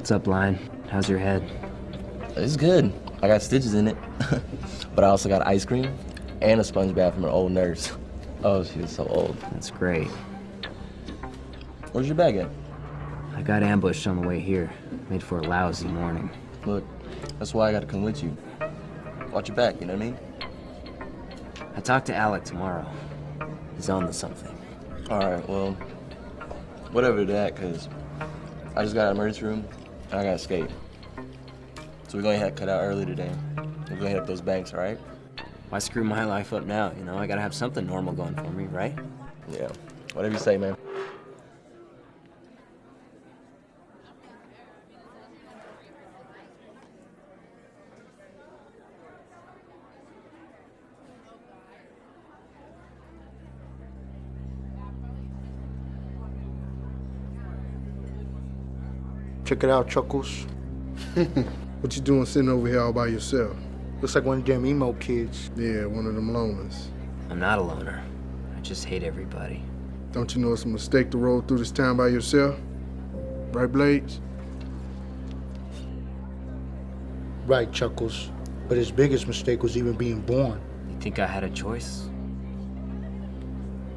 What's up, Lion? How's your head? It's good. I got stitches in it. But I also got ice cream and a sponge bath from an old nurse. Oh, she was so old. That's great. Where's your bag at? I got ambushed on the way here. Made for a lousy morning. Look, that's why I gotta come with you. Watch your back, you know what I mean? I talked to Alec tomorrow. He's on to something. Alright, well, whatever that, cause I just got out of the emergency room and I gotta escape. So we're going to have to cut out early today. We're gonna hit up those banks, alright? Why screw my life up now, you know? I gotta have something normal going for me, right? Yeah, whatever you say, man. Check it out, Chuckles. What you doing sitting over here all by yourself? Looks like one of them emo kids. Yeah, one of them loners. I'm not a loner. I just hate everybody. Don't you know it's a mistake to roll through this town by yourself? Right, Blades? Right, Chuckles. But his biggest mistake was even being born. You think I had a choice?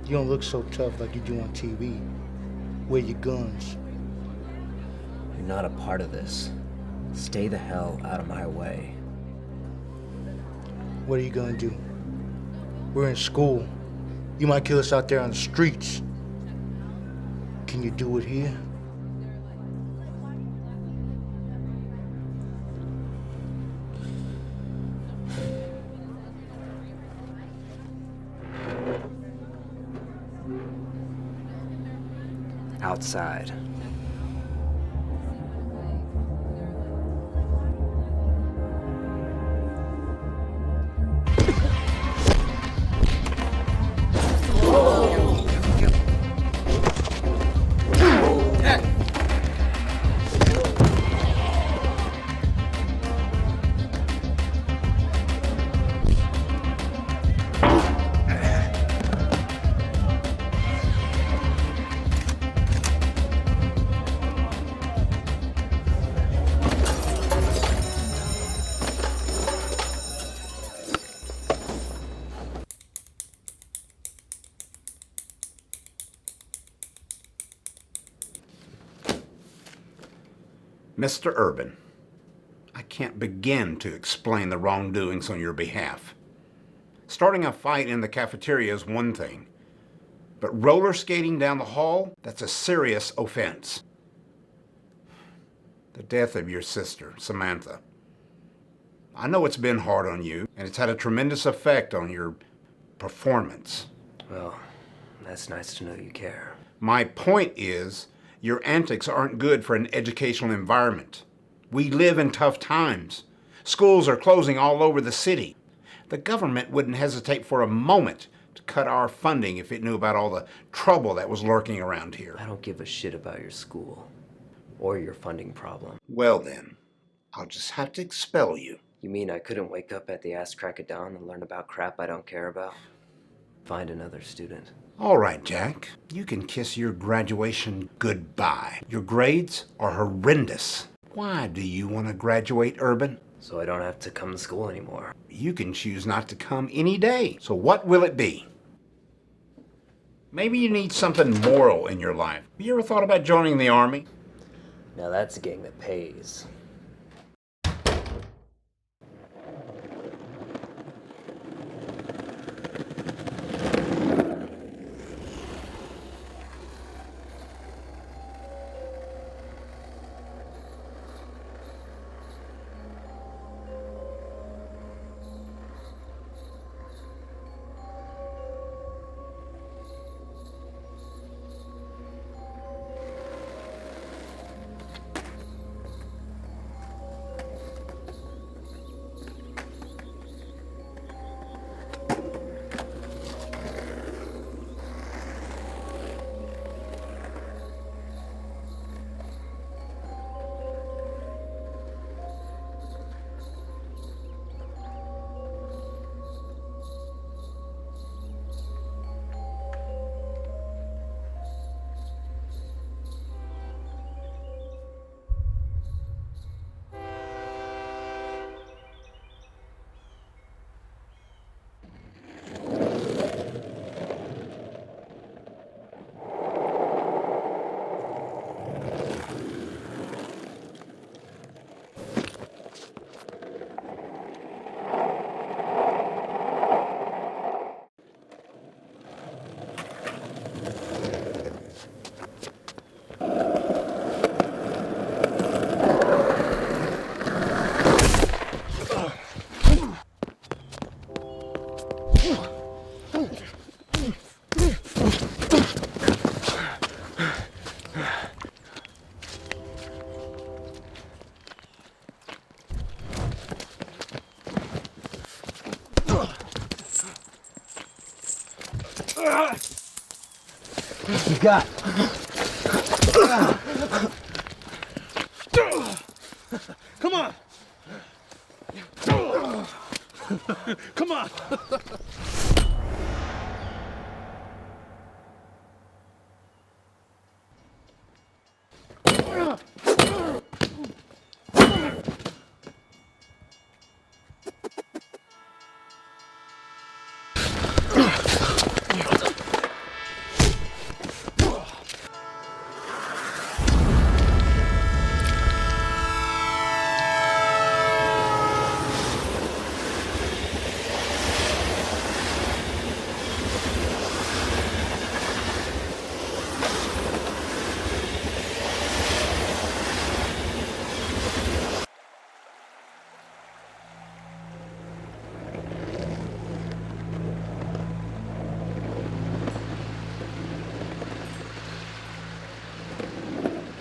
You don't look so tough like you do on TV. Where your guns? You're not a part of this. Stay the hell out of my way. What are you gonna do? We're in school. You might kill us out there on the streets. Can you do it here? Outside. Mr. Urban, I can't begin to explain the wrongdoings on your behalf. Starting a fight in the cafeteria is one thing, but roller skating down the hall, that's a serious offense. The death of your sister, Samantha. I know it's been hard on you, and it's had a tremendous effect on your performance. Well, that's nice to know you care. My point is, your antics aren't good for an educational environment. We live in tough times. Schools are closing all over the city. The government wouldn't hesitate for a moment to cut our funding if it knew about all the trouble that was lurking around here. I don't give a shit about your school or your funding problem. Well then, I'll just have to expel you. You mean I couldn't wake up at the ass crack of dawn and learn about crap I don't care about? Find another student. All right, Jack. You can kiss your graduation goodbye. Your grades are horrendous. Why do you want to graduate, Urban? So I don't have to come to school anymore. You can choose not to come any day. So what will it be? Maybe you need something moral in your life. Have you ever thought about joining the Army? Now that's a gang that pays. you got? Come on! Come on!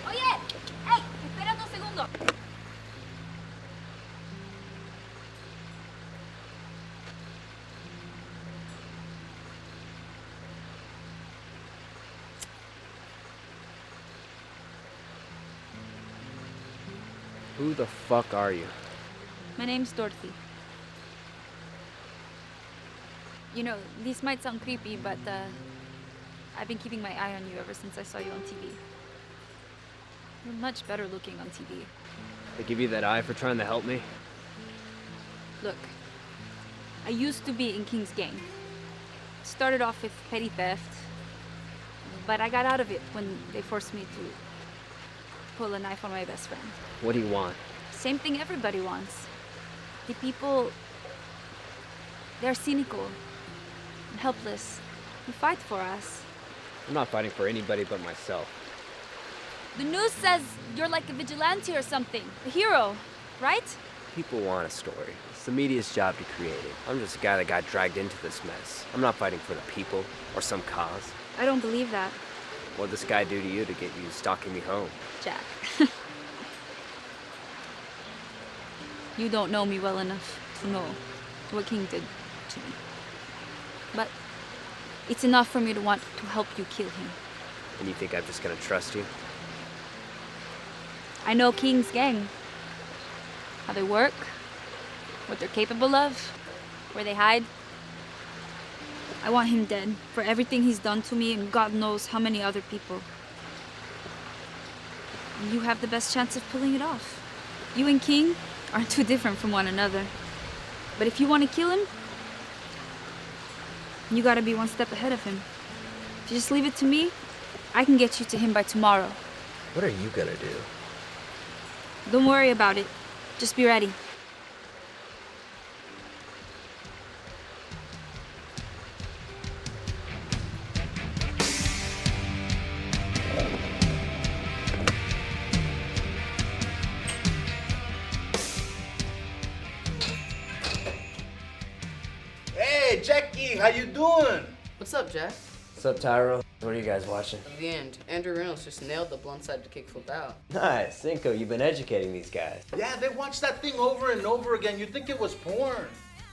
Oye, hey, espera 2 segundos. Who the fuck are you? My name's Dorothy. You know, this might sound creepy, but I've been keeping my eye on you ever since I saw you on TV. You're much better looking on TV. They give you that eye for trying to help me? Look, I used to be in King's gang. Started off with petty theft, but I got out of it when they forced me to pull a knife on my best friend. What do you want? Same thing everybody wants. The people, they're cynical and helpless. You fight for us. I'm not fighting for anybody but myself. The news says you're like a vigilante or something, a hero, right? People want a story. It's the media's job to create it. I'm just a guy that got dragged into this mess. I'm not fighting for the people or some cause. I don't believe that, What'd this guy do to you to get you stalking me home? Jack. You don't know me well enough to know what King did to me. But it's enough for me to want to help you kill him. And you think I'm just gonna trust you? I know King's gang. How they work, what they're capable of, where they hide. I want him dead for everything he's done to me and God knows how many other people. And you have the best chance of pulling it off. You and King aren't too different from one another. But if you want to kill him, you gotta be one step ahead of him. If you just leave it to me, I can get you to him by tomorrow. What are you gonna do? Don't worry about it. Just be ready. Hey, Jackie, how you doing? What's up, Jack? What's up, Tyro? What are you guys watching? The end. Andrew Reynolds just nailed the blunt side to kickflip out. Nice, Cinco, you've been educating these guys. Yeah, they watched that thing over and over again. You'd think it was porn.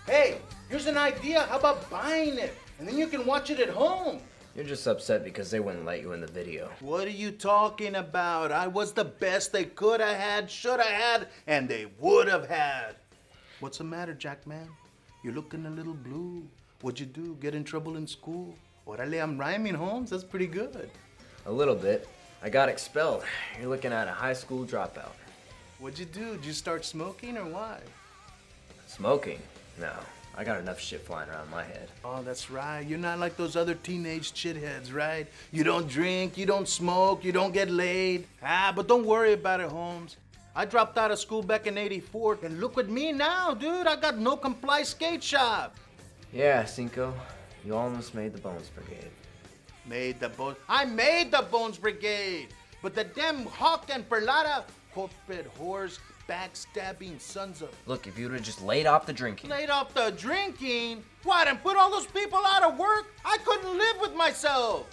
Hey, here's an idea. How about buying it? And then you can watch it at home. You're just upset because they wouldn't let you in the video. What are you talking about? I was the best they could have had, should have had, and they would have had. What's the matter, Jack, man? You're looking a little blue. What'd you do? Get in trouble in school? Orale, I'm rhyming, Holmes. That's pretty good. A little bit. I got expelled. You're looking at a high school dropout. What'd you do? Did you start smoking or why? Smoking? No. I got enough shit flying around my head. Oh, that's right. You're not like those other teenage shitheads, right? You don't drink, you don't smoke, you don't get laid. But don't worry about it, Holmes. I dropped out of school back in '84, and look at me now, dude. I got no comply skate shop. Yeah, Cinco. You almost made the Bones Brigade. I made the Bones Brigade. But the damn Hawk and Perlada, corporate whores, backstabbing sons of... Look, if you would have just laid off the drinking. Laid off the drinking? What, and put all those people out of work? I couldn't live with myself.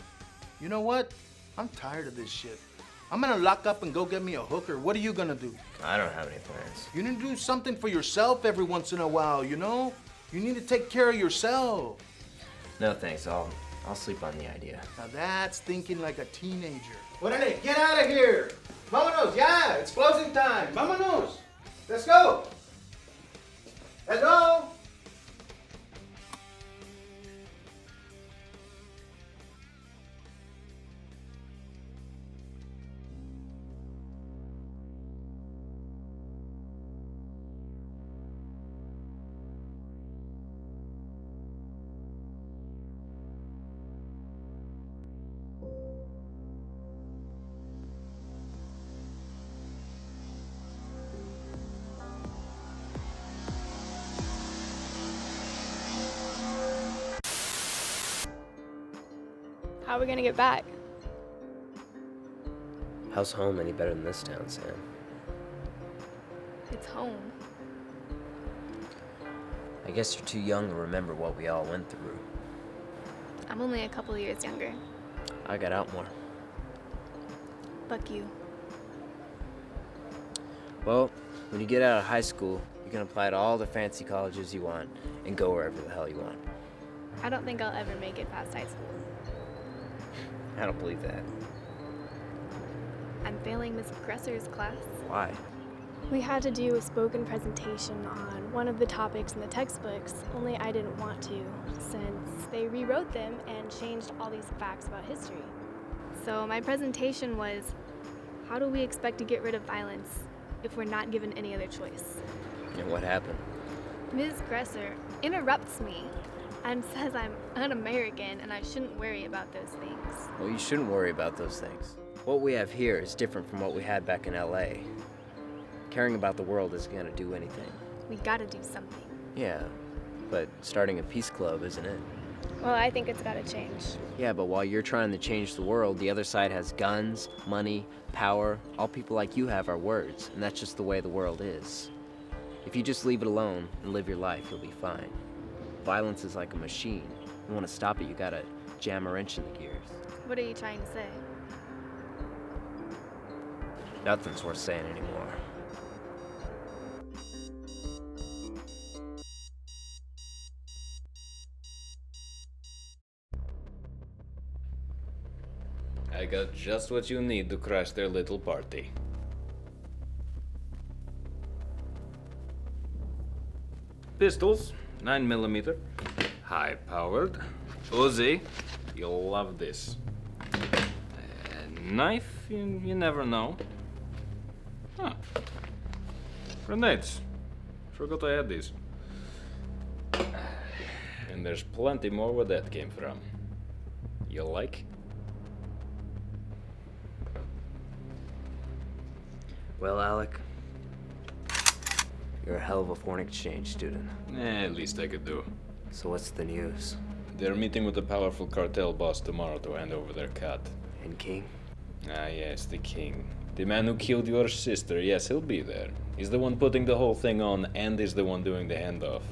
You know what? I'm tired of this shit. I'm gonna lock up and go get me a hooker. What are you gonna do? I don't have any plans. You need to do something for yourself every once in a while, you know? You need to take care of yourself. No thanks, I'll I'll sleep on the idea. Now that's thinking like a teenager. Órale, get out of here! Vámonos, ya! It's closing time! Vámonos! Let's go! Let's go! How are we gonna get back? How's home any better than this town, Sam? It's home. I guess you're too young to remember what we all went through. I'm only a couple years younger. I got out more. Fuck you. Well, when you get out of high school, you can apply to all the fancy colleges you want and go wherever the hell you want. I don't think I'll ever make it past high school. I don't believe that. I'm failing Miss Gresser's class. Why? We had to do a spoken presentation on one of the topics in the textbooks, only I didn't want to, since they rewrote them and changed all these facts about history. So my presentation was, how do we expect to get rid of violence if we're not given any other choice? And what happened? Ms. Gresser interrupts me and says I'm un-American and I shouldn't worry about those things. Well, you shouldn't worry about those things. What we have here is different from what we had back in LA. Caring about the world isn't gonna do anything. We gotta do something. Yeah, but starting a peace club, isn't it? Well, I think it's gotta change. Yeah, but while you're trying to change the world, the other side has guns, money, power. All people like you have are words, and that's just the way the world is. If you just leave it alone and live your life, you'll be fine. Violence is like a machine. You want to stop it, you gotta jam a wrench in the gears. What are you trying to say? Nothing's worth saying anymore. I got just what you need to crash their little party. Pistols, 9mm, high-powered. Uzi, you'll love this. Knife, you never know. Huh. Grenades. Forgot I had these. And there's plenty more where that came from. You like? Well, Alec, you're a hell of a foreign exchange student. At least I could do. So what's the news? They're meeting with the powerful cartel boss tomorrow to hand over their cut. And King? Ah, yes, the king. The man who killed your sister, yes, he'll be there. He's the one putting the whole thing on and is the one doing the handoff.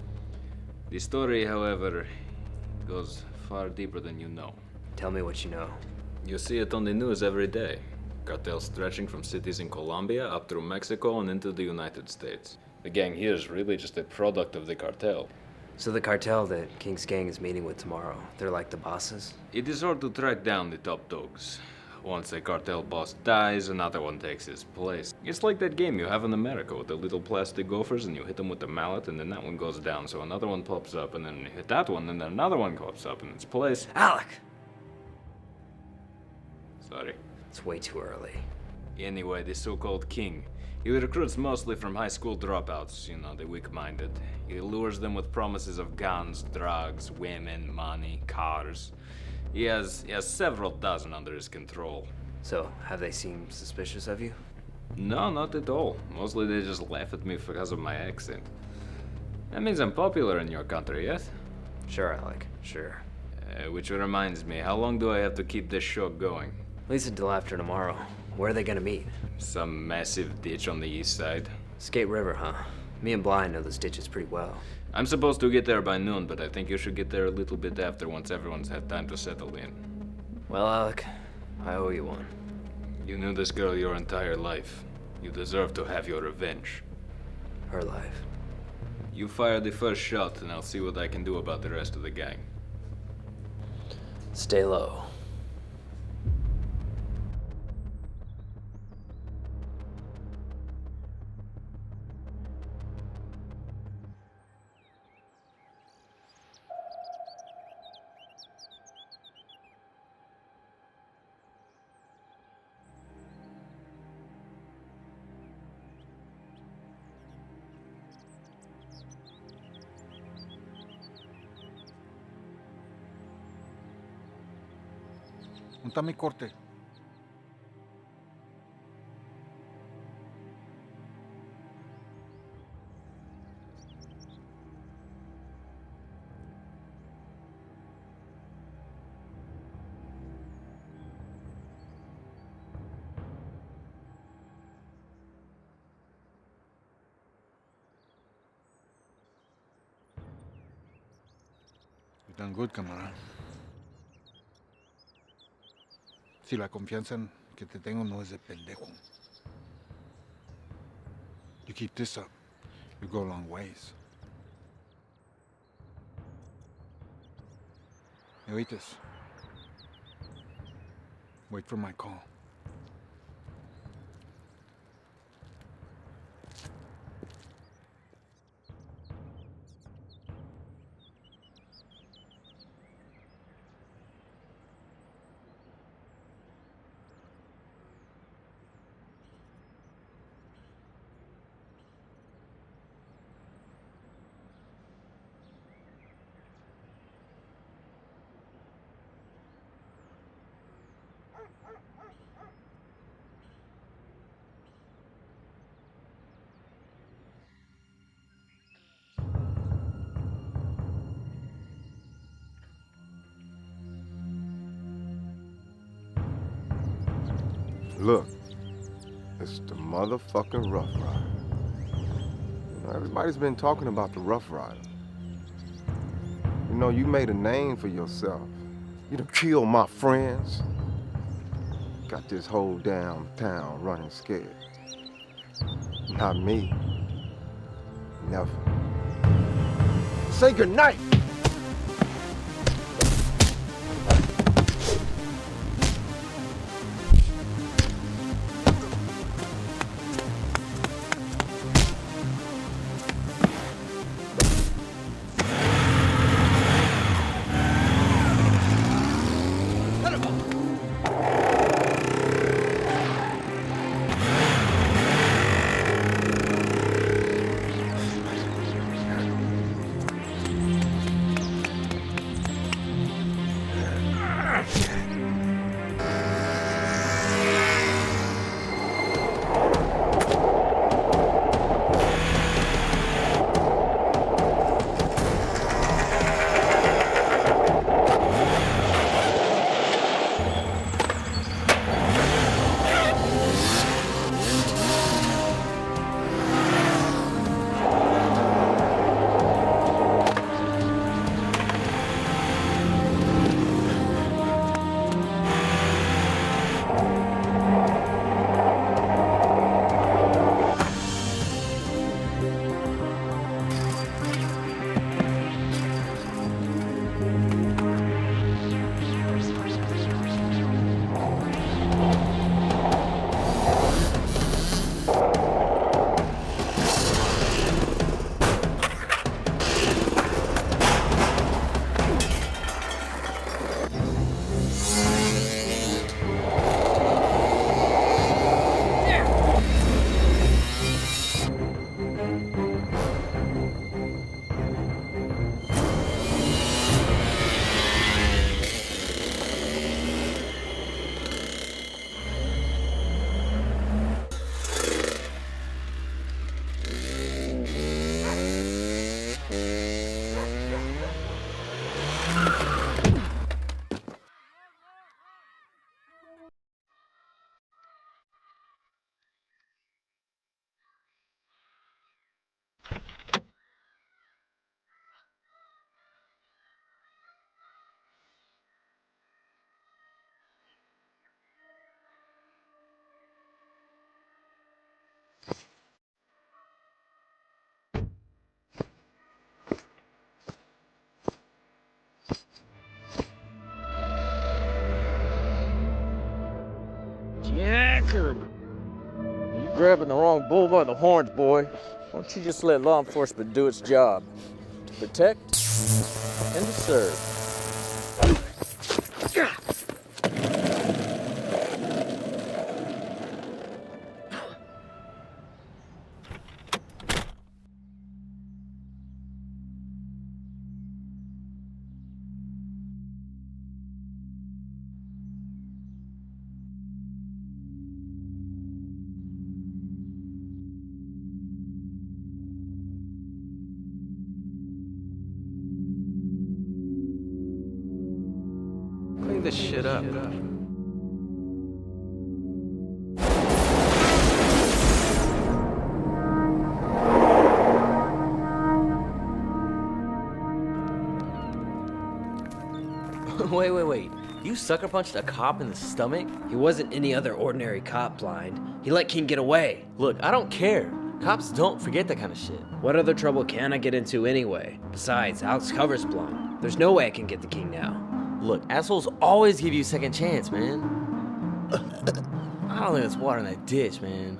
The story, however, goes far deeper than you know. Tell me what you know. You see it on the news every day. Cartels stretching from cities in Colombia up through Mexico and into the United States. The gang here is really just a product of the cartel. So the cartel that King's gang is meeting with tomorrow, they're like the bosses? It is hard to track down the top dogs. Once a cartel boss dies, another one takes his place. It's like that game you have in America with the little plastic gophers and you hit them with the mallet and then that one goes down, so another one pops up and then you hit that one and then another one pops up in its place. Alec! Sorry. It's way too early. Anyway, the so-called king. He recruits mostly from high school dropouts, you know, the weak-minded. He lures them with promises of guns, drugs, women, money, cars. He has several dozen under his control. So, have they seemed suspicious of you? No, not at all. Mostly they just laugh at me because of my accent. That means I'm popular in your country, yes? Sure, Alec, sure. Which reminds me, how long do I have to keep this show going? At least until after tomorrow. Where are they gonna meet? Some massive ditch on the east side. Skate River, huh? Me and Blind know those ditches pretty well. I'm supposed to get there by noon, but I think you should get there a little bit after once everyone's had time to settle in. Well, Alec, I owe you one. You knew this girl your entire life. You deserve to have your revenge. Her life. You fire the first shot, and I'll see what I can do about the rest of the gang. Stay low. ¿Dónde está mi corte? You done good, camarada. Si la confianza que te tengo no es de pendejo. You keep this up, you go a long ways. ¿Me oítes? Wait for my call. Look, it's the motherfucking Rough Rider. You know, everybody's been talking about the Rough Rider. You know, you made a name for yourself. You done killed my friends. Got this whole damn town running scared. Not me. Never. Say goodnight! You're grabbing the wrong bull by the horns, boy. Why don't you just let law enforcement do its job? To protect and to serve. Clean this shit up. Wait. You sucker punched a cop in the stomach? He wasn't any other ordinary cop, Blind. He let King get away. Look, I don't care. Cops don't forget that kind of shit. What other trouble can I get into anyway? Besides, Alex covers Blind. There's no way I can get the King now. Look, assholes always give you a second chance, man. I don't think there's water in that ditch, man.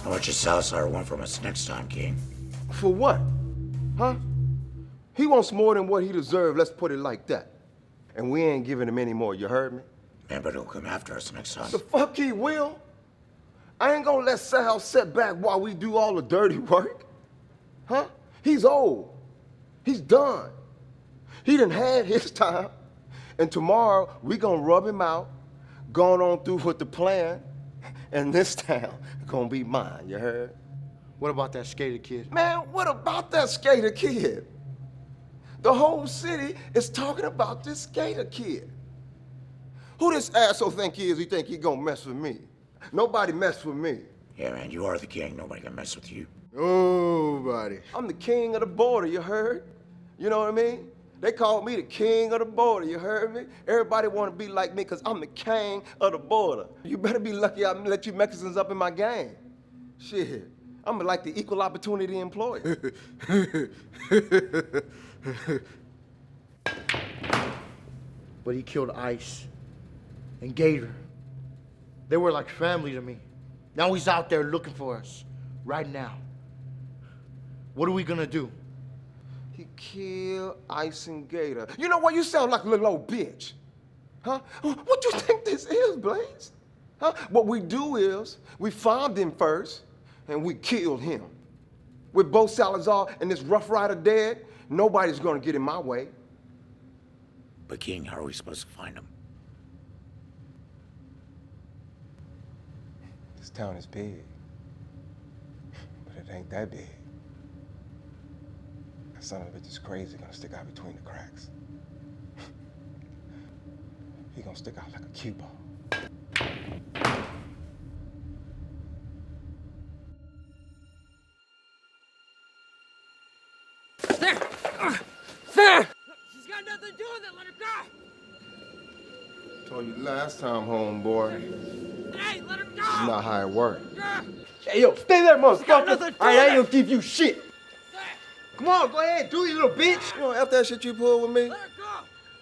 How much does Salazar want from us next time, King? For what? Huh? He wants more than what he deserves, let's put it like that. And we ain't giving him any more, you heard me? Man, but he'll come after us next time. The fuck he will? I ain't gonna let Sal sit back while we do all the dirty work. Huh? He's old. He's done. He done had his time. And tomorrow, we gonna rub him out, going on through with the plan, and this town gonna be mine, you heard? What about that skater kid? Man, what about that skater kid? The whole city is talking about this skater kid. Who this asshole think he is? He think he gonna mess with me? Nobody mess with me. Yeah, man, you are the king. Nobody can mess with you. Nobody. I'm the king of the border, you heard? You know what I mean? They call me the king of the border, you heard me? Everybody want to be like me because I'm the king of the border. You better be lucky I let you Mexicans up in my gang. Shit, I'm like the equal opportunity employer. But he killed Ice and Gator. They were like family to me. Now he's out there looking for us, right now. What are we gonna do? He killed Ice and Gator. You know what? You sound like a little old bitch. Huh? What you think this is, Blaze? Huh? What we do is, we found him first, and we killed him. With both Salazar and this Rough Rider dead, nobody's gonna get in my way. But King, how are we supposed to find him? This town is big, but it ain't that big. That son of a bitch is crazy, gonna stick out between the cracks. He gonna stick out like a cue ball. There! She's got nothing to do with it. Let her go. Told you last time, homeboy. Hey, let her go. It's not how it works. Hey, yo, stay there, motherfucker! nothing to I do ain't with gonna give you shit! Come on, go ahead, do it, you little bitch! You know, after that shit you pulled with me, Let her go.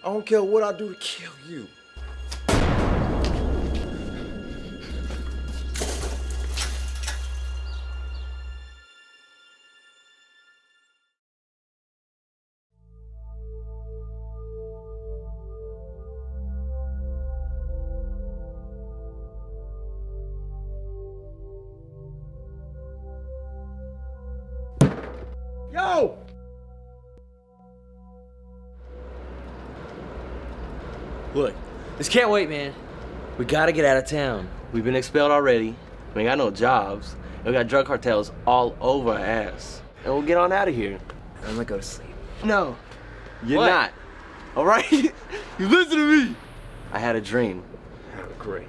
I don't care what I do to kill you. Yo! Look, this can't wait, man. We gotta get out of town. We've been expelled already. We ain't got no jobs. And we got drug cartels all over our ass. And we'll get on out of here. I'm gonna go to sleep. No, you're What? not. All right? You listen to me. I had a dream. Oh, great.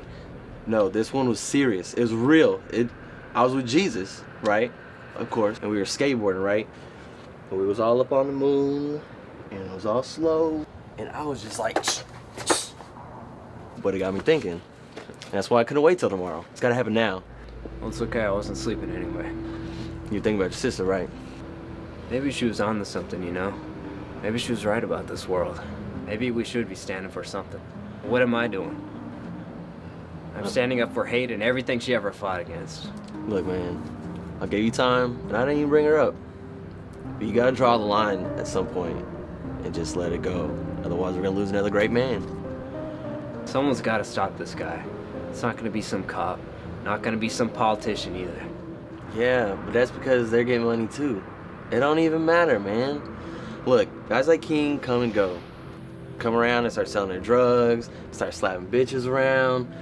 No, this one was serious. It was real. I was with Jesus, right? Of course. And we were skateboarding, right? And we was all up on the moon. And it was all slow. And I was just like, but it got me thinking. And that's why I couldn't wait till tomorrow. It's gotta happen now. Well, it's okay. I wasn't sleeping anyway. You think about your sister, right? Maybe she was on to something, you know? Maybe she was right about this world. Maybe we should be standing for something. What am I doing? I'm standing up for hate and everything she ever fought against. Look, man, I gave you time, and I didn't even bring her up. But you gotta draw the line at some point and just let it go. Otherwise, we're gonna lose another great man. Someone's gotta stop this guy. It's not gonna be some cop. Not gonna be some politician either. Yeah, but that's because they're getting money too. It don't even matter, man. Look, guys like King come and go. Come around and start selling their drugs, start slapping bitches around.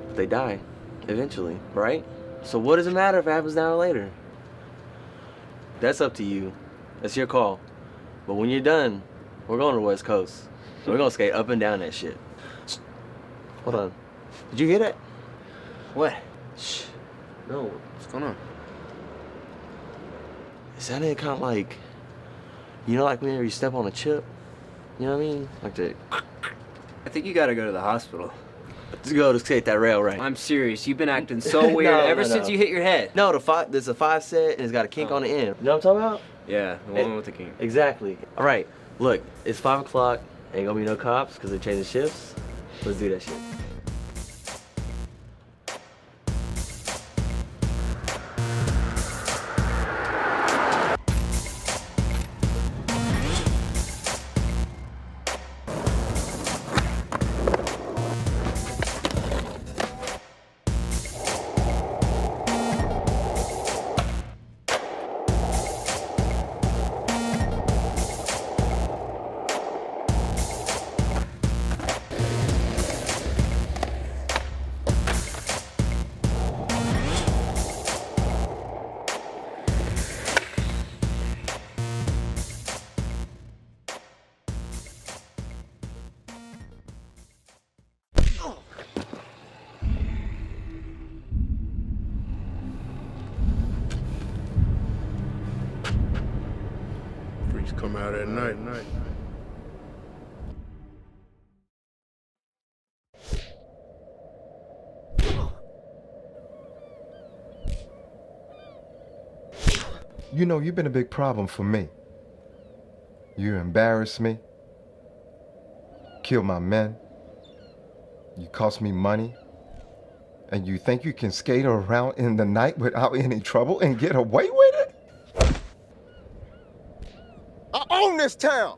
But they die, eventually, right? So what does it matter if it happens now or later? That's up to you. That's your call. But when you're done, we're going to the West Coast. We're gonna skate up and down that shit. Hold on. Did you hear that? What? Shh. No, what's going on? Is that it kind of like, you know, like whenever you step on a chip? You know what I mean? Like the... I think you gotta go to the hospital. Let's go to skate that rail, right? I'm serious. You've been acting so weird ever since you hit your head. No, there's a 5 set and it's got a kink on the end. You know what I'm talking about? Yeah, the one with the kink. Exactly. All right, look, it's 5 o'clock. Ain't gonna be no cops because they're changing shifts. Let's do that shit. Freaks come out at night. You know, you've been a big problem for me. You embarrass me, kill my men, you cost me money, and you think you can skate around in the night without any trouble and get away with it? I own this town.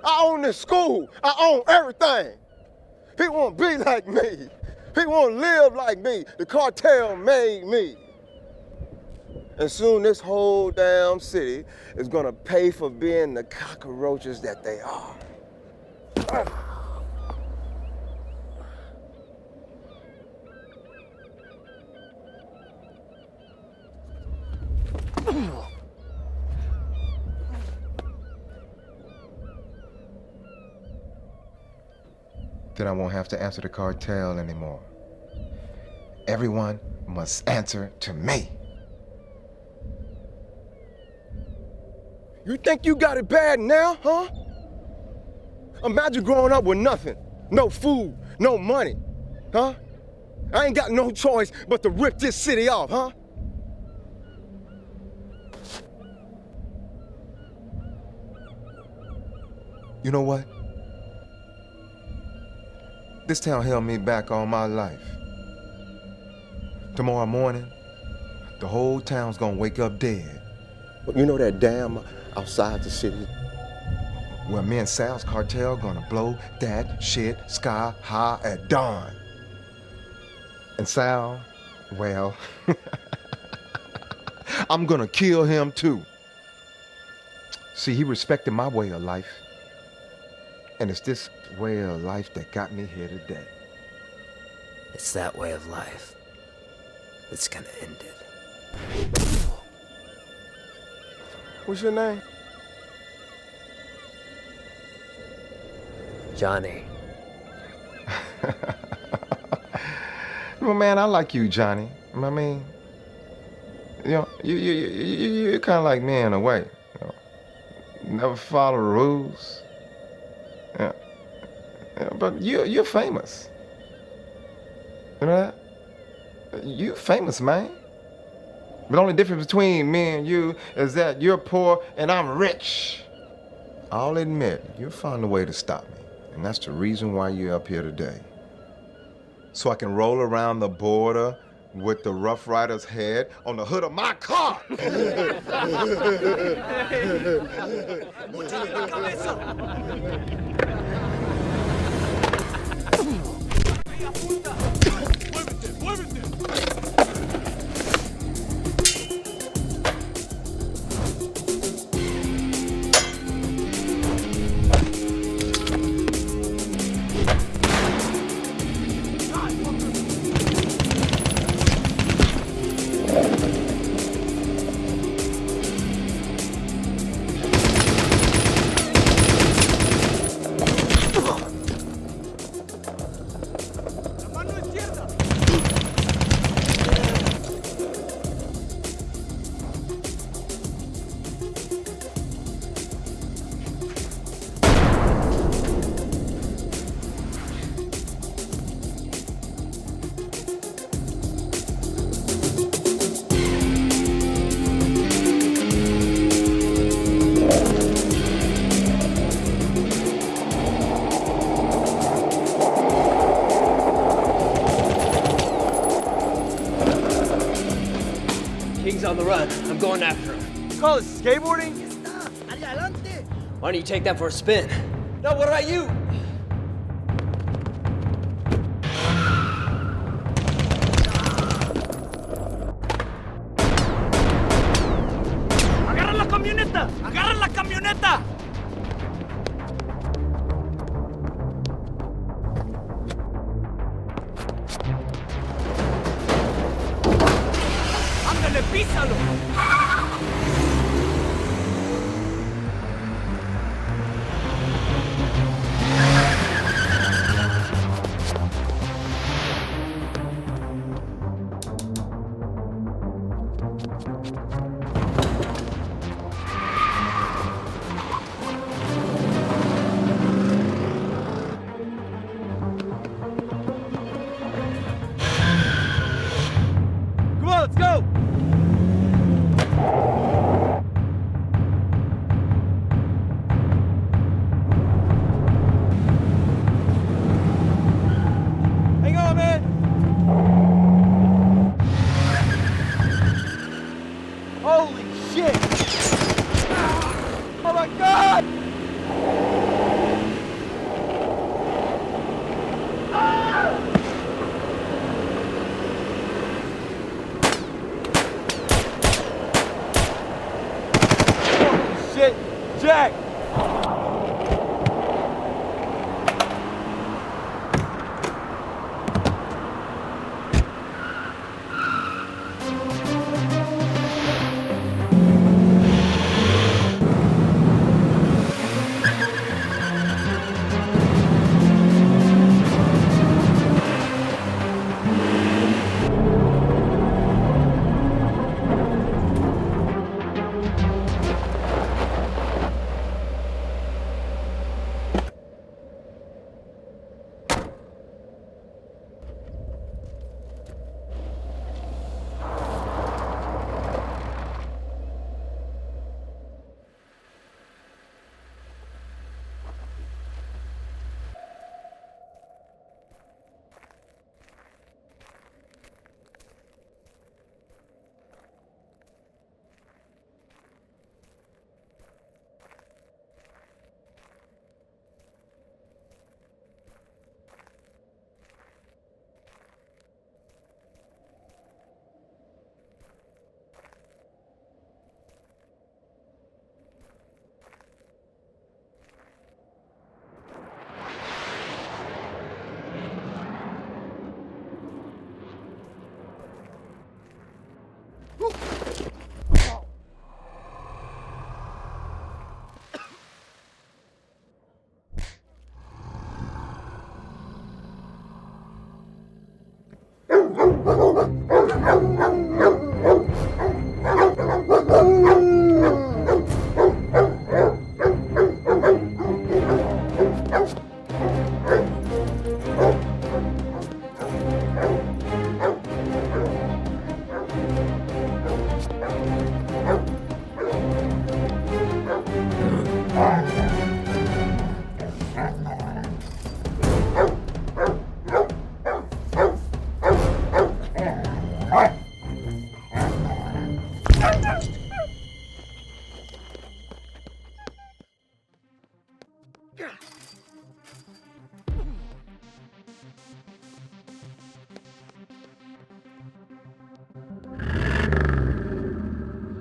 I own this school. I own everything. People want to be like me. People want to live like me. The cartel made me. And soon this whole damn city is gonna pay for being the cockroaches that they are. Then I won't have to answer the cartel anymore. Everyone must answer to me. You think you got it bad now, huh? Imagine growing up with nothing, no food, no money, huh? I ain't got no choice but to rip this city off, huh? You know what? This town held me back all my life. Tomorrow morning, the whole town's gonna wake up dead. But you know that dam outside the city? Well, me and Sal's cartel gonna blow that shit sky high at dawn. And Sal, well, I'm gonna kill him too. See, he respected my way of life. And it's this way of life that got me here today. It's that way of life that's gonna end it. What's your name? Johnny. Well, man, I like you, Johnny. I mean, you know, you're kind of like me in a way. You know? Never follow the rules. Yeah. But you're famous. You know that? You famous, man. But the only difference between me and you is that you're poor and I'm rich. I'll admit, you'll find a way to stop me. And that's the reason why you're up here today. So I can roll around the border with the Rough Rider's head on the hood of my car. King's on the run. I'm going after him. Call it skateboarding? Why don't you take that for a spin? No, what about you? ¡Agarra la camioneta! ¡Agarra la camioneta! ¡Ándale, písalo! Come on, let's go!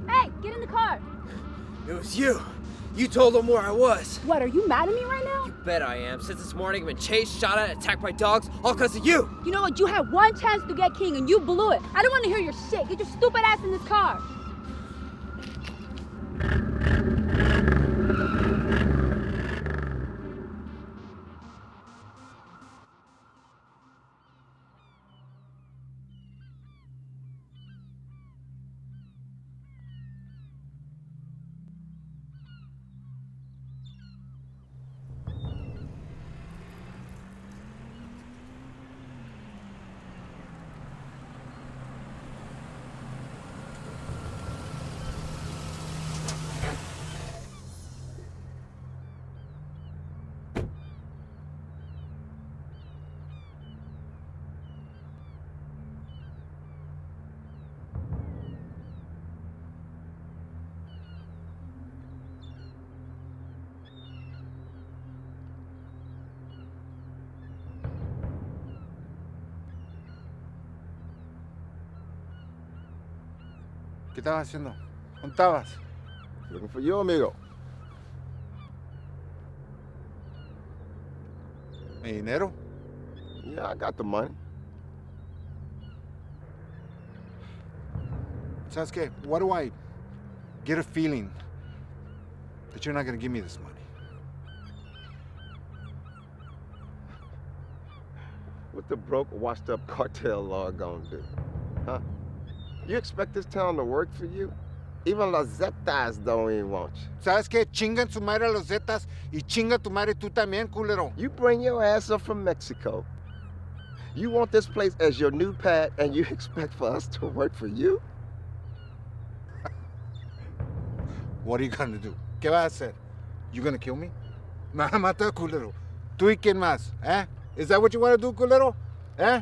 Hey, get in the car! It was you. You told them where I was. What, are you mad at me right now? You bet I am. Since this morning, I've been chased, shot at, attacked by dogs, all because of you. You know what? You had one chance to get King and you blew it. I don't want to hear your shit. Get your stupid ass in this car. ¿Qué estabas haciendo? ¿Dónde estabas? Looking for you, amigo. ¿Mi dinero? Yeah, I got the money. ¿Sabes qué? Why do I get a feeling that you're not gonna give me this money? What the broke, washed-up cartel law gonna do? Huh? You expect this town to work for you? Even los Zetas don't even want you. ¿Sabes qué? Chingan su madre a los Zetas y chinga tu madre tú también, culero. You bring your ass up from Mexico. You want this place as your new pad, and you expect for us to work for you? What are you gonna do? ¿Qué vas a hacer? You gonna kill me? Me vas a matar, culero. ¿Tú y quién más? Eh? Is that what you wanna do, culero? Eh?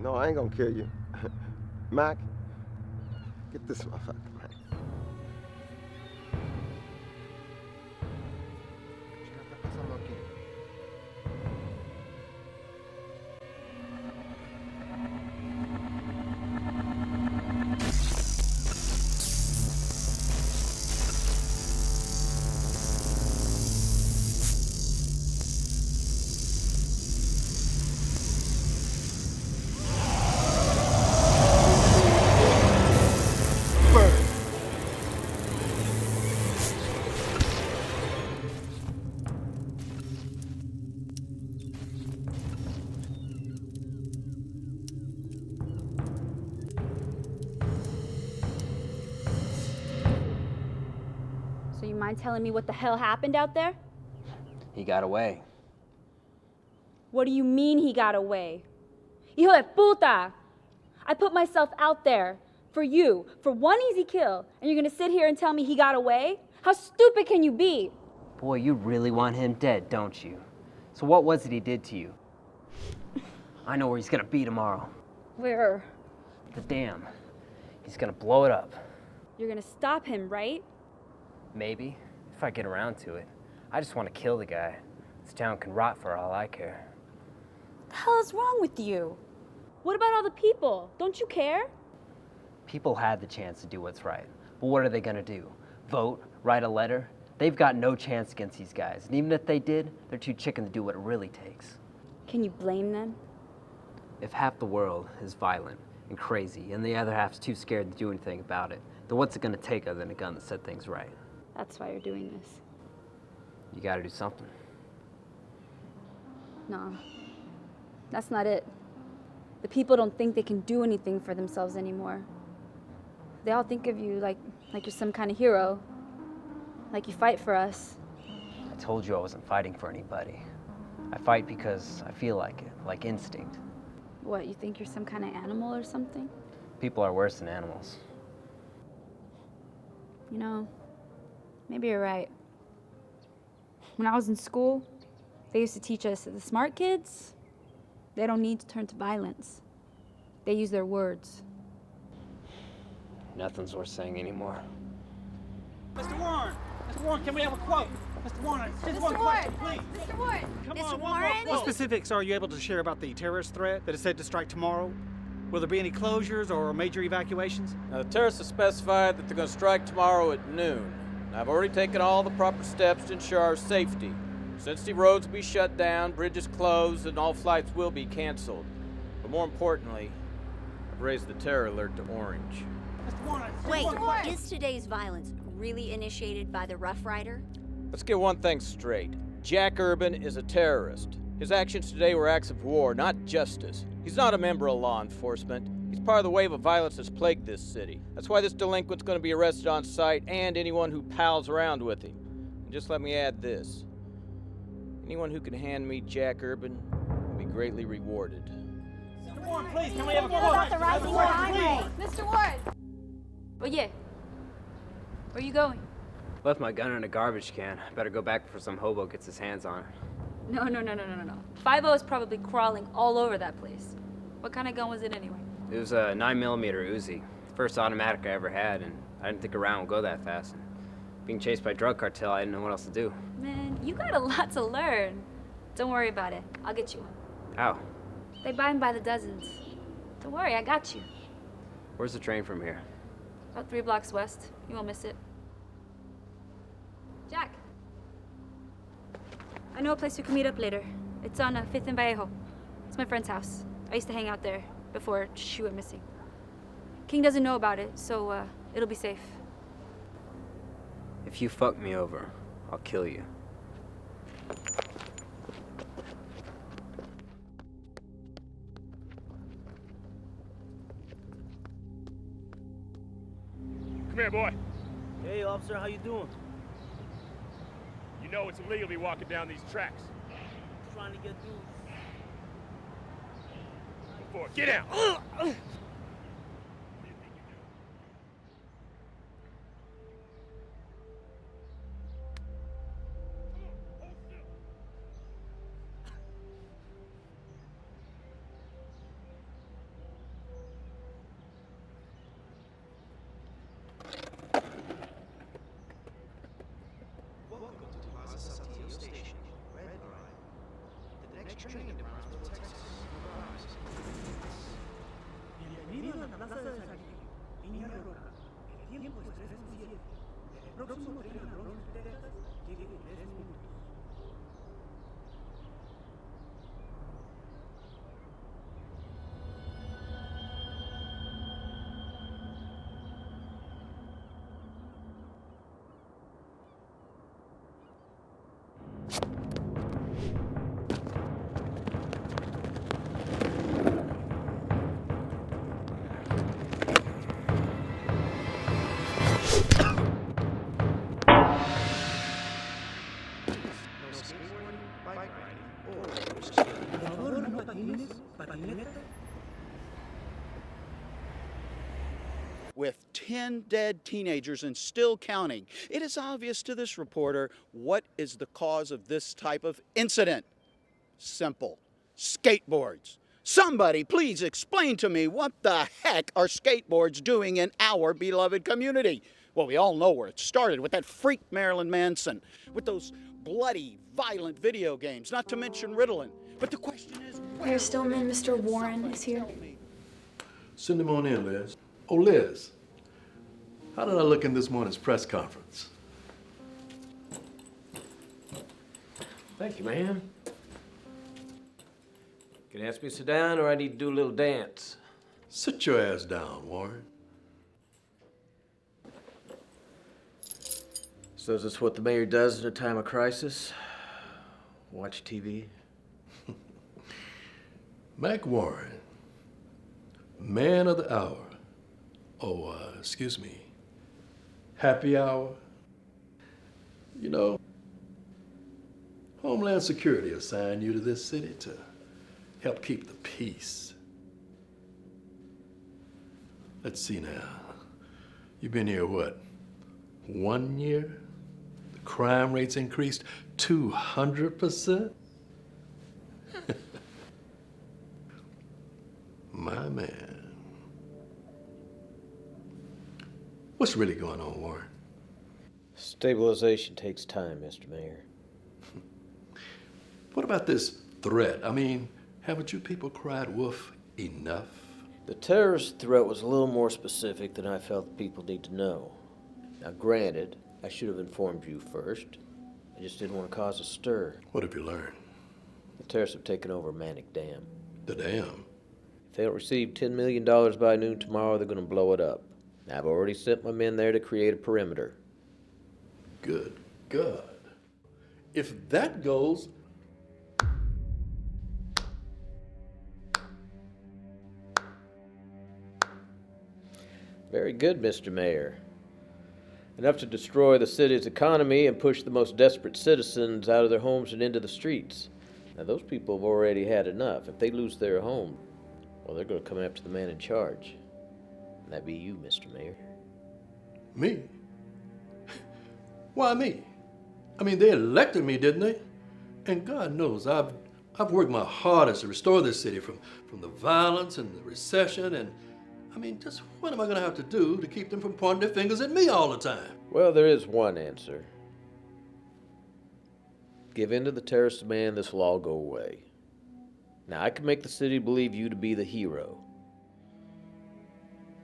No, I ain't gonna kill you. Mac, get this motherfucker, man. So you mind telling me what the hell happened out there? He got away. What do you mean he got away? Hijo de puta! I put myself out there for you, for one easy kill, and you're gonna sit here and tell me he got away? How stupid can you be? Boy, you really want him dead, don't you? So what was it he did to you? I know where he's gonna be tomorrow. Where? The dam. He's gonna blow it up. You're gonna stop him, right? Maybe, if I get around to it. I just want to kill the guy. This town can rot for all I care. What the hell is wrong with you? What about all the people? Don't you care? People had the chance to do what's right. But what are they gonna do? Vote? Write a letter? They've got no chance against these guys. And even if they did, they're too chicken to do what it really takes. Can you blame them? If half the world is violent and crazy, and the other half's too scared to do anything about it, then what's it gonna take other than a gun to set things right? That's why you're doing this. You gotta do something. No, that's not it. The people don't think they can do anything for themselves anymore. They all think of you like you're some kind of hero, like you fight for us. I told you I wasn't fighting for anybody. I fight because I feel like it, like instinct. What, you think you're some kind of animal or something? People are worse than animals. You know, maybe you're right. When I was in school, they used to teach us that the smart kids, they don't need to turn to violence. They use their words. Nothing's worth saying anymore. Mr. Warren! Mr. Warren, can we have a quote? Mr. Warren, just one question, please. Mr. Warren! Come Mr. on, Warren! What specifics are you able to share about the terrorist threat that is said to strike tomorrow? Will there be any closures or major evacuations? Now, the terrorists have specified that they're going to strike tomorrow at noon. I've already taken all the proper steps to ensure our safety. Sensitive roads will be shut down, bridges closed, and all flights will be canceled. But more importantly, I've raised the terror alert to orange. Wait, is today's violence really initiated by the Rough Rider? Let's get one thing straight. Jack Urban is a terrorist. His actions today were acts of war, not justice. He's not a member of law enforcement. He's part of the wave of violence that's plagued this city. That's why this delinquent's going to be arrested on sight, and anyone who pals around with him. And just let me add this. Anyone who can hand me Jack Urban will be greatly rewarded. Mr. Warren, please, can we have a quote? About the rising highway. Mr. Warren! Oh yeah, where are you going? Left my gun in a garbage can. Better go back before some hobo gets his hands on it. No. 5-0 is probably crawling all over that place. What kind of gun was it anyway? It was a 9mm Uzi. First automatic I ever had, and I didn't think a round would go that fast. And being chased by a drug cartel, I didn't know what else to do. Man, you got a lot to learn. Don't worry about it. I'll get you one. How? They buy them by the dozens. Don't worry, I got you. Where's the train from here? About 3 blocks west. You won't miss it. Jack. I know a place we can meet up later. It's on 5th and Vallejo. It's my friend's house. I used to hang out there before she went missing. King doesn't know about it, so it'll be safe. If you fuck me over, I'll kill you. Come here, boy. Hey, officer, how you doing? You know it's illegal to be walking down these tracks. Trying to get through. Boy, get out! With 10 dead teenagers and still counting, it is obvious to this reporter what is the cause of this type of incident. Simple. Skateboards. Somebody please explain to me what the heck are skateboards doing in our beloved community? Well, we all know where it started, with that freak Marilyn Manson, with those bloody, violent video games, not to mention Ritalin. But the question is, Mayor Stillman, Mr. Warren is here. Send him on in, Liz. Oh, Liz, How did I look in this morning's press conference? Thank you, ma'am. Can you ask me to sit down, or I need to do a little dance? Sit your ass down, Warren. So is this what the mayor does in a time of crisis? Watch TV? Mac Warren, man of the hour. Excuse me, happy hour. You know, Homeland Security assigned you to this city to help keep the peace. Let's see now. You've been here, what, 1 year? The crime rate's increased 200%? My man. What's really going on, Warren? Stabilization takes time, Mr. Mayor. What about this threat? I mean, haven't you people cried wolf enough? The terrorist threat was a little more specific than I felt the people need to know. Now, granted, I should have informed you first. I just didn't want to cause a stir. What have you learned? The terrorists have taken over Manic Dam. The dam? If they don't receive $10 million by noon tomorrow, they're going to blow it up. I've already sent my men there to create a perimeter. Good God. If that goes... Very good, Mr. Mayor. Enough to destroy the city's economy and push the most desperate citizens out of their homes and into the streets. Now, those people have already had enough. If they lose their home, well, they're going to come after the man in charge. And that'd be you, Mr. Mayor. Me? Why me? I mean, they elected me, didn't they? And God knows, I've worked my hardest to restore this city from the violence and the recession, and I mean, just what am I gonna have to do to keep them from pointing their fingers at me all the time? Well, there is one answer. Give in to the terrorist demand, this will all go away. Now, I can make the city believe you to be the hero.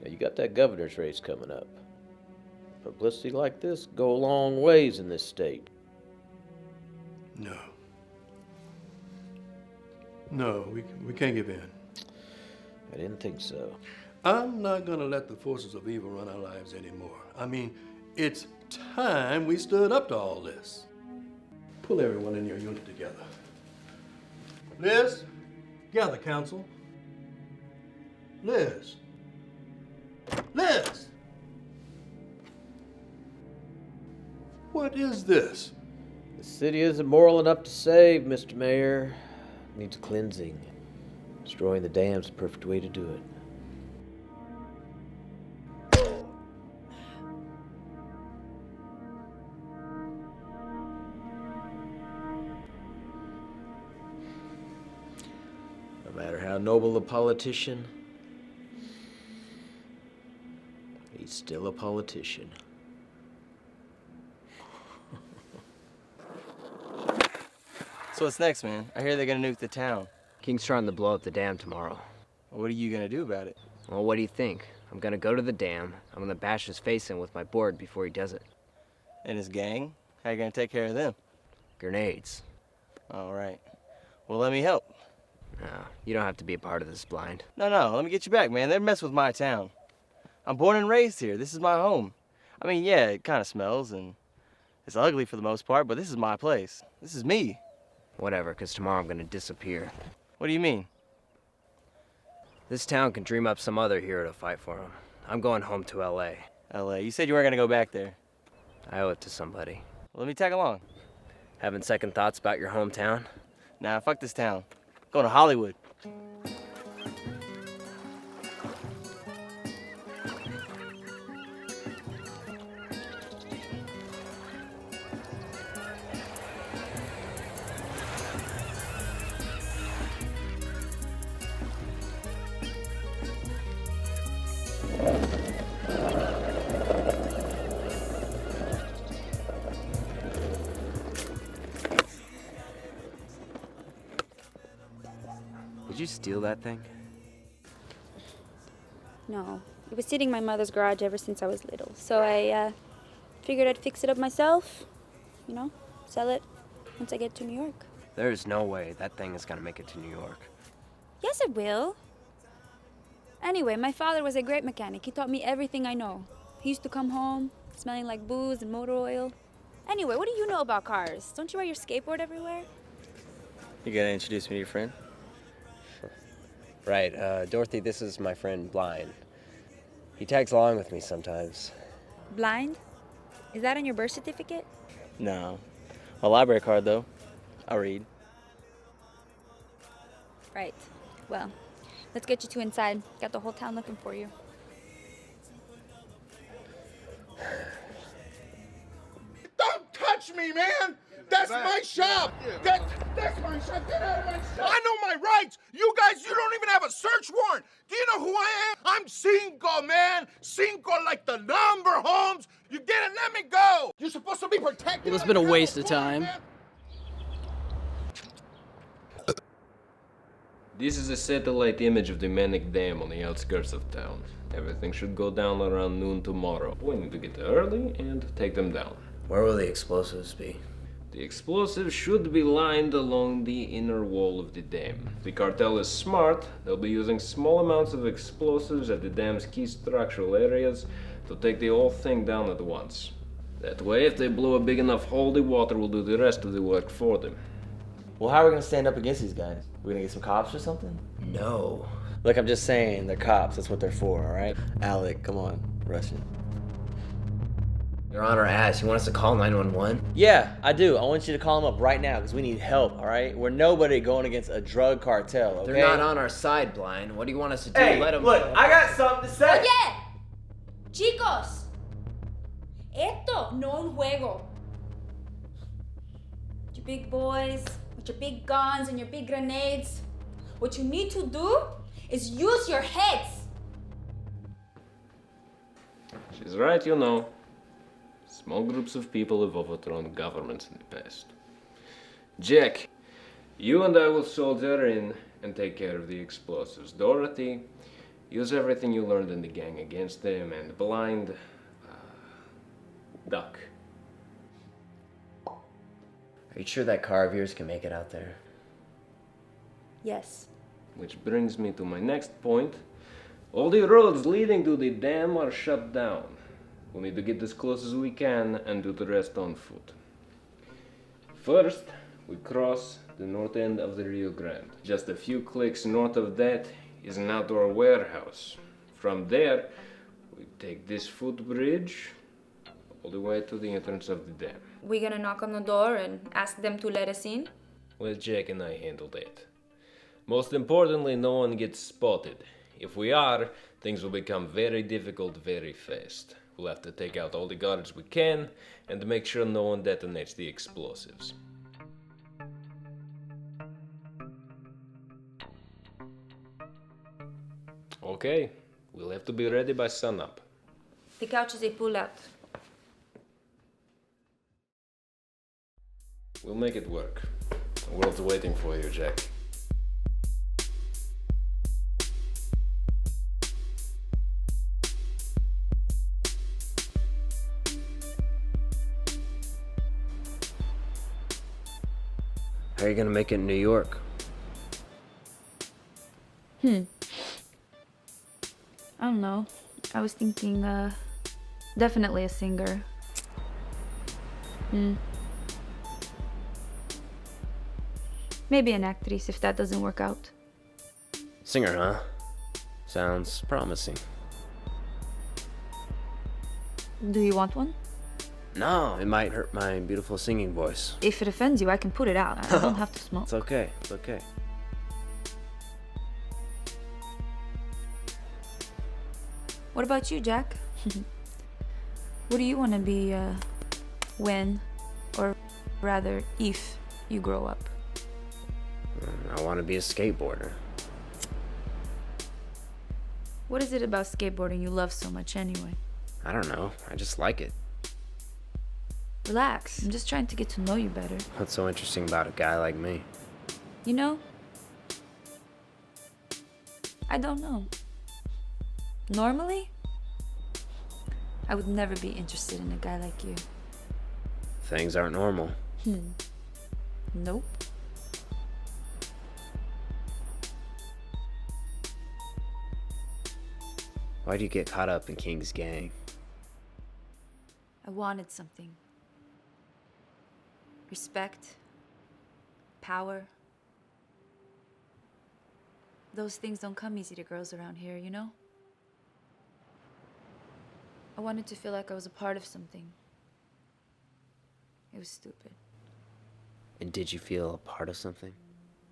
Now, you got that governor's race coming up. Publicity like this go a long ways in this state. No. No, we can't give in. I didn't think so. I'm not gonna let the forces of evil run our lives anymore. I mean, it's time we stood up to all this. Pull everyone in your unit together. Liz, gather council. Liz. Liz! What is this? The city isn't moral enough to save, Mr. Mayor. It needs cleansing. Destroying the dam's the perfect way to do it. No matter how noble a politician, he's still a politician. So what's next, man? I hear they're gonna nuke the town. King's trying to blow up the dam tomorrow. What are you gonna do about it? Well, what do you think? I'm gonna go to the dam. I'm gonna bash his face in with my board before he does it. And his gang? How you gonna take care of them? Grenades. All right. Well, let me help. No, you don't have to be a part of this, Blind. No, let me get you back, man. They're messing with my town. I'm born and raised here. This is my home. I mean, yeah, it kind of smells and it's ugly for the most part, but this is my place. This is me. Whatever, because tomorrow I'm gonna disappear. What do you mean? This town can dream up some other hero to fight for him. I'm going home to L.A. L.A.? You said you weren't gonna go back there. I owe it to somebody. Well, let me tag along. Having second thoughts about your hometown? Nah, fuck this town. Going to Hollywood. Did you steal that thing? No, It was sitting in my mother's garage ever since I was little. So I figured I'd fix it up myself, you know, sell it once I get to New York. There's no way that thing is gonna make it to New York. Yes, it will. Anyway, my father was a great mechanic. He taught me everything I know. He used to come home smelling like booze and motor oil. Anyway, what do you know about cars? Don't you ride your skateboard everywhere? You gotta introduce me to your friend? Right, Dorothy, this is my friend Blind. He tags along with me sometimes. Blind? Is that on your birth certificate? No. A library card, though. I read. Right. Well, let's get you two inside. Got the whole town looking for you. Don't touch me, man! That's my shop! That's my shop! Get out of my shop! I know my rights! You guys, you don't even have a search warrant! Do you know who I am? I'm Cinco, man! Cinco like the number, Holmes! You didn't let me go! You're supposed to be protected! Well, it's been a waste of time. This is a satellite image of the Manic Dam on the outskirts of town. Everything should go down around noon tomorrow. We need to get there early and take them down. Where will the explosives be? The explosives should be lined along the inner wall of the dam. If the cartel is smart, they'll be using small amounts of explosives at the dam's key structural areas to take the whole thing down at once. That way, if they blow a big enough hole, the water will do the rest of the work for them. Well, how are we gonna stand up against these guys? We gonna get some cops or something? No. Look, I'm just saying, they're cops. That's what they're for, all right? Alec, come on, Russian. You're on our ass. You want us to call 911? Yeah, I do. I want you to call them up right now because we need help, all right? We're nobody going against a drug cartel, okay? They're not on our side, Blind. What do you want us to do? Hey, Let them... look, I got something to say. Oye! Chicos! Esto no un juego. You big boys with your big guns and your big grenades. What you need to do is use your heads. She's right, you know. Small groups of people have overthrown governments in the past. Jack, you and I will soldier in and take care of the explosives. Dorothy, use everything you learned in the gang against them, and Blind, duck. Are you sure that car of yours can make it out there? Yes. Which brings me to my next point. All the roads leading to the dam are shut down. We'll need to get as close as we can and do the rest on foot. First, we cross the north end of the Rio Grande. Just a few clicks north of that is an outdoor warehouse. From there, we take this footbridge all the way to the entrance of the dam. We gonna knock on the door and ask them to let us in? Let Jack and I handle that. Most importantly, no one gets spotted. If we are, things will become very difficult very fast. We'll have to take out all the guards we can and make sure no one detonates the explosives. Okay, we'll have to be ready by sunup. The couches they pull out. We'll make it work. The world's waiting for you, Jack. How are you gonna make it in New York? I don't know. I was thinking, definitely a singer. Maybe an actress if that doesn't work out. Singer, huh? Sounds promising. Do you want one? No, it might hurt my beautiful singing voice. If it offends you, I can put it out. I don't have to smoke. It's okay, it's okay. What about you, Jack? What do you want to be when, or rather if, you grow up? I want to be a skateboarder. What is it about skateboarding you love so much anyway? I don't know, I just like it. Relax, I'm just trying to get to know you better. What's so interesting about a guy like me? You know? I don't know. Normally, I would never be interested in a guy like you. Things aren't normal. Nope. Why'd you get caught up in King's gang? I wanted something. Respect. Power. Those things don't come easy to girls around here, you know? I wanted to feel like I was a part of something. It was stupid. And did you feel a part of something?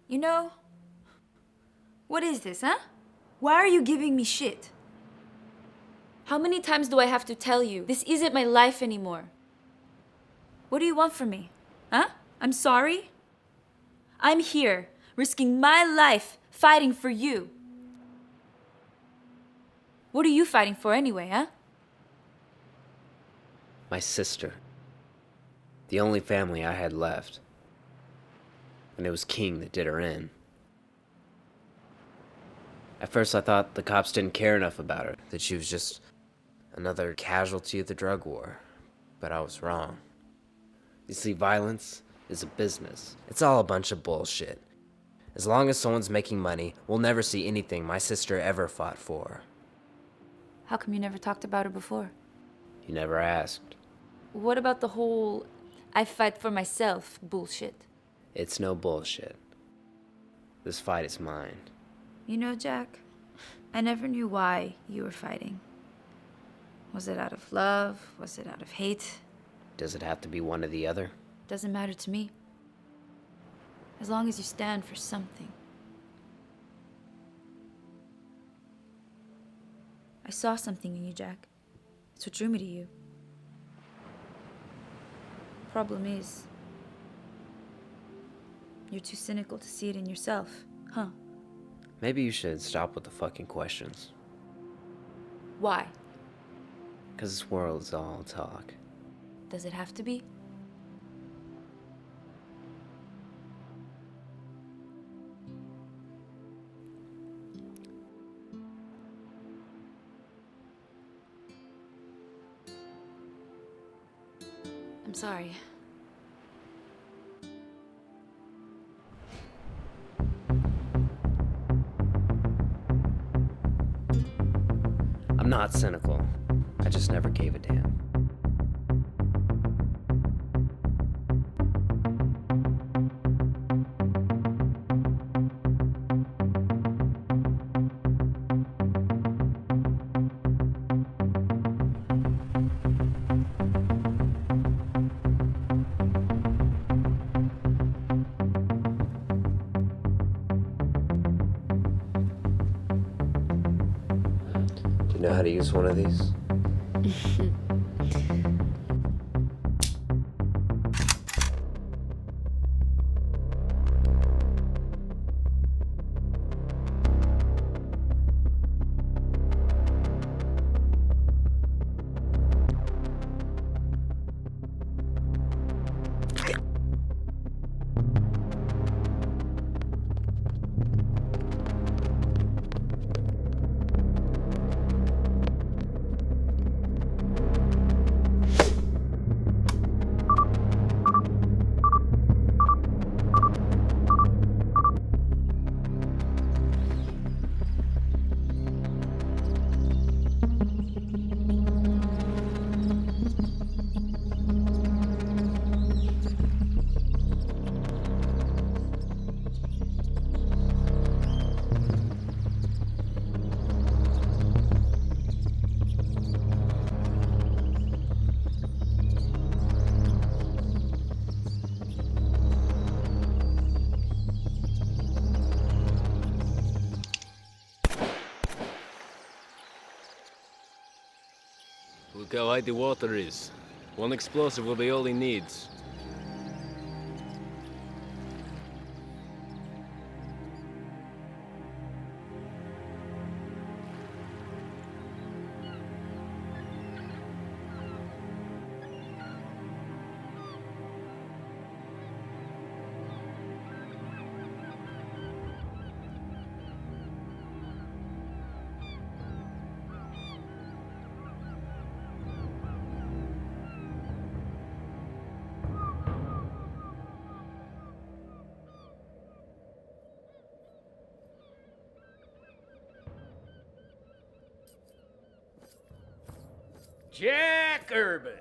You know? What is this, huh? Why are you giving me shit? How many times do I have to tell you? This isn't my life anymore. What do you want from me? Huh? I'm sorry? I'm here, risking my life, fighting for you. What are you fighting for anyway, huh? My sister. The only family I had left. And it was King that did her in. At first I thought the cops didn't care enough about her, that she was just another casualty of the drug war. But I was wrong. You see, violence is a business. It's all a bunch of bullshit. As long as someone's making money, we'll never see anything my sister ever fought for. How come you never talked about her before? You never asked. What about the whole I fight for myself bullshit? It's no bullshit. This fight is mine. You know, Jack, I never knew why you were fighting. Was it out of love? Was it out of hate? Does it have to be one or the other? Doesn't matter to me. As long as you stand for something. I saw something in you, Jack. It's what drew me to you. Problem is, you're too cynical to see it in yourself, huh? Maybe you should stop with the fucking questions. Why? 'Cause this world is all talk. Does it have to be? I'm sorry. I'm not cynical. I just never gave a damn. Do you know how to use one of these? Look how high the water is. One explosive will be all he needs. Jack Urban.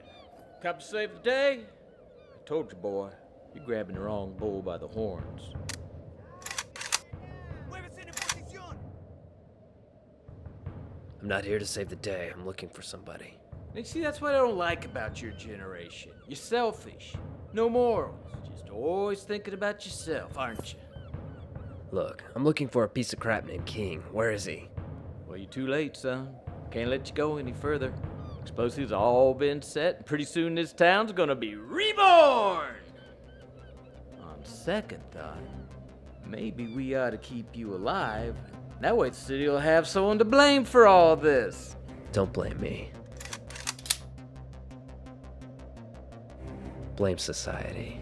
Come to save the day? I told you, boy. You're grabbing the wrong bull by the horns. I'm not here to save the day. I'm looking for somebody. You see, that's what I don't like about your generation. You're selfish. No morals. Just always thinking about yourself, aren't you? Look, I'm looking for a piece of crap named King. Where is he? Well, you're too late, son. Can't let you go any further. Explosives all been set, and pretty soon this town's gonna be reborn! On second thought, maybe we ought to keep you alive. That way the city will have someone to blame for all this. Don't blame me. Blame society.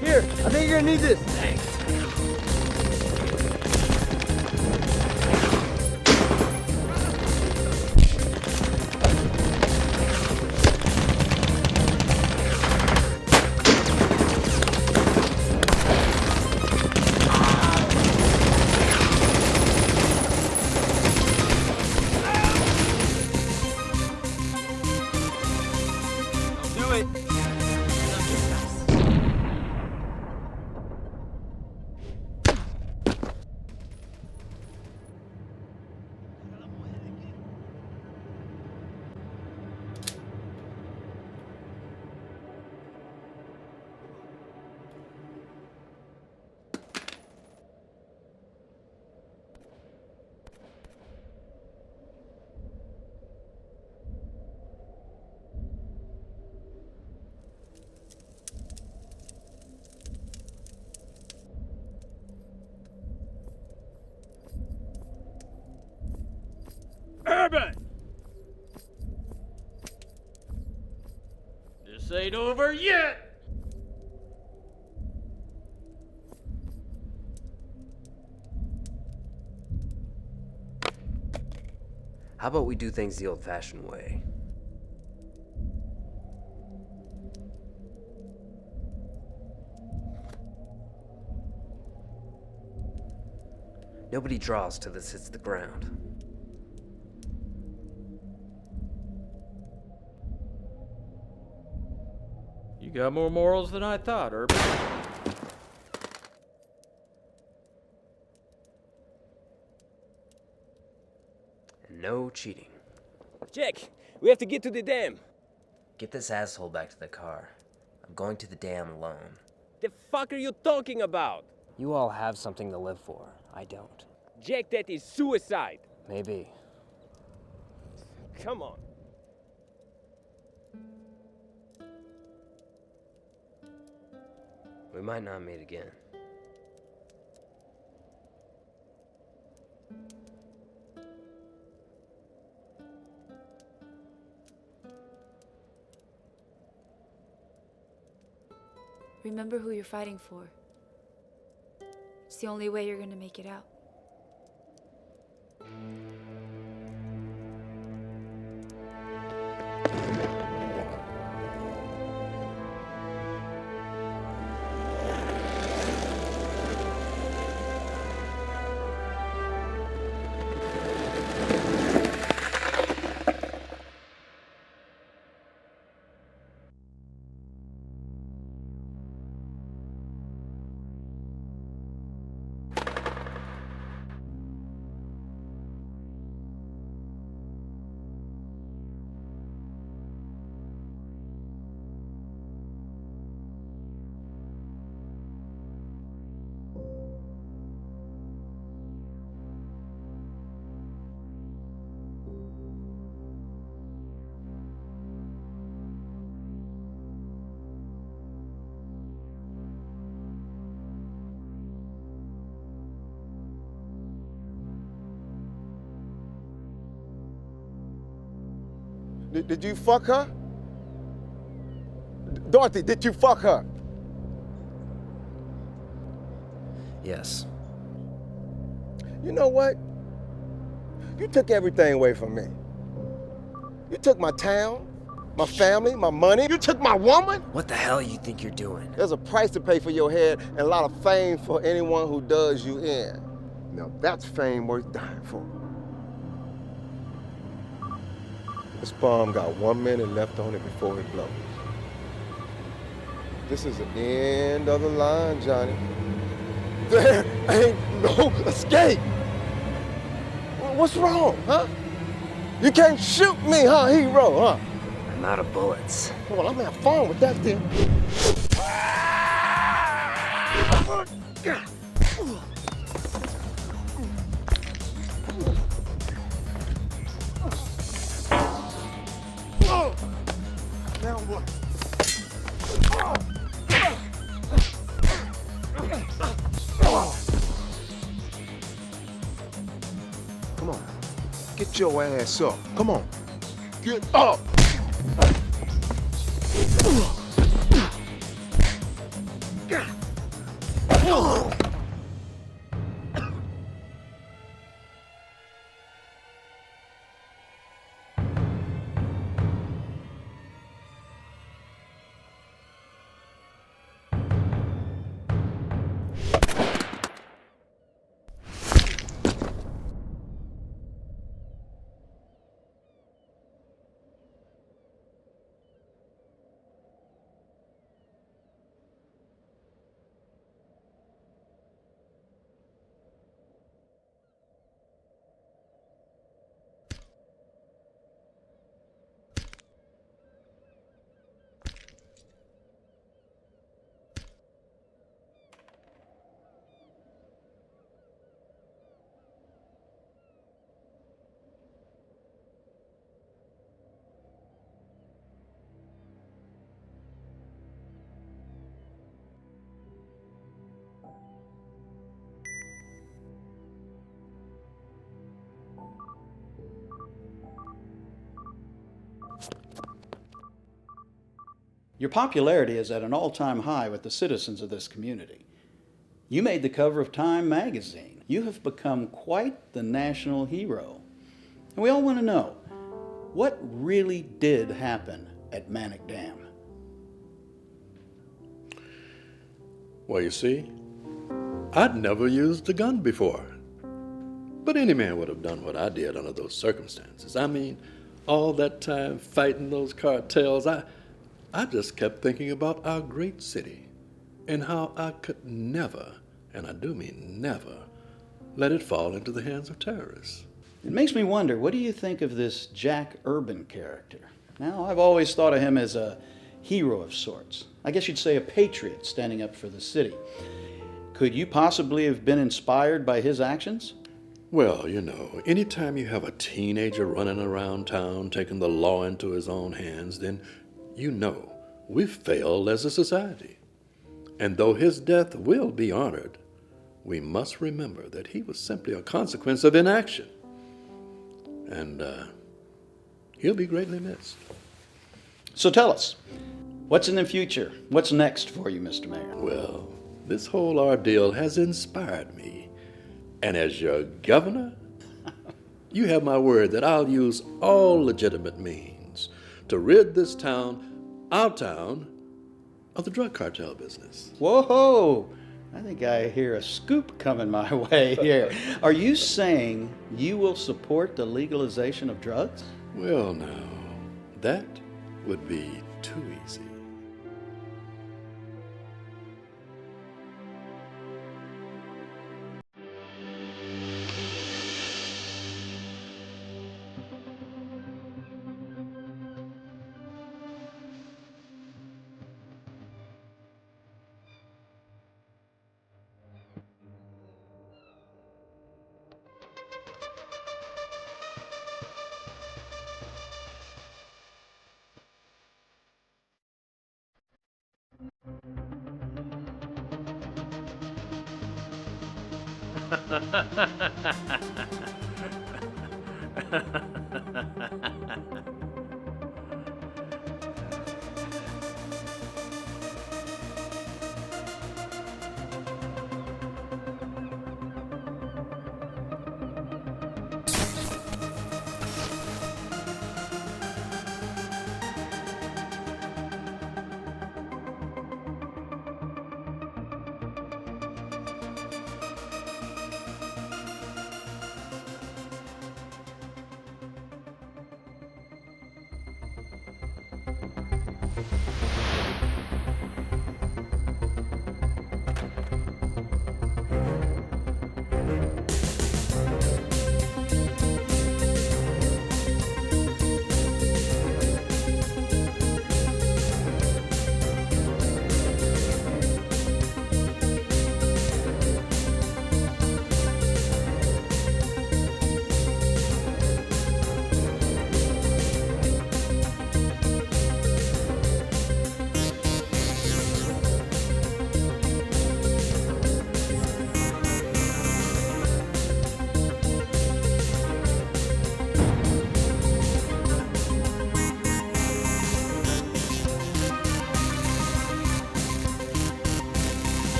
Here, I think you're gonna need this. Thanks. Do it. Urban! This ain't over yet! How about we do things the old-fashioned way? Nobody draws till this hits the ground. You got more morals than I thought, Urban. And no cheating. Jack, we have to get to the dam. Get this asshole back to the car. I'm going to the dam alone. The fuck are you talking about? You all have something to live for. I don't. Jack, that is suicide. Maybe. Come on. We might not meet again. Remember who you're fighting for. It's the only way you're gonna make it out. Did you fuck her? Dorothy, did you fuck her? Yes. You know what? You took everything away from me. You took my town, my family, my money. You took my woman? What the hell you think you're doing? There's a price to pay for your head and a lot of fame for anyone who does you in. Now that's fame worth dying for. This bomb got 1 minute left on it before it blows. This is the end of the line, Johnny. There ain't no escape. What's wrong, huh? You can't shoot me, huh, hero, huh? I'm out of bullets. Well, I'm having fun with that then. Now what? Come on. Get your ass up. Come on. Get up. Your popularity is at an all-time high with the citizens of this community. You made the cover of Time magazine. You have become quite the national hero. And we all want to know, what really did happen at Manic Dam? Well, you see, I'd never used a gun before. But any man would have done what I did under those circumstances. I mean, all that time fighting those cartels, I just kept thinking about our great city and how I could never, and I do mean never, let it fall into the hands of terrorists. It makes me wonder, what do you think of this Jack Urban character? Now, I've always thought of him as a hero of sorts. I guess you'd say a patriot standing up for the city. Could you possibly have been inspired by his actions? Well, you know, anytime you have a teenager running around town taking the law into his own hands, then you know we've failed as a society. And though his death will be honored, we must remember that he was simply a consequence of inaction. And he'll be greatly missed. So tell us, what's in the future? What's next for you, Mr. Mayor? Well, this whole ordeal has inspired me. And as your governor, you have my word that I'll use all legitimate means to rid this town, our town, of the drug cartel business. Whoa! I think I hear a scoop coming my way here. Are you saying you will support the legalization of drugs? Well, now, that would be too easy.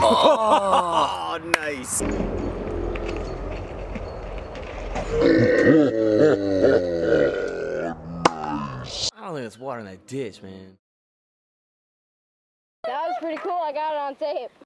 Oh, nice. I don't think it's water in that ditch, man. That was pretty cool. I got it on tape.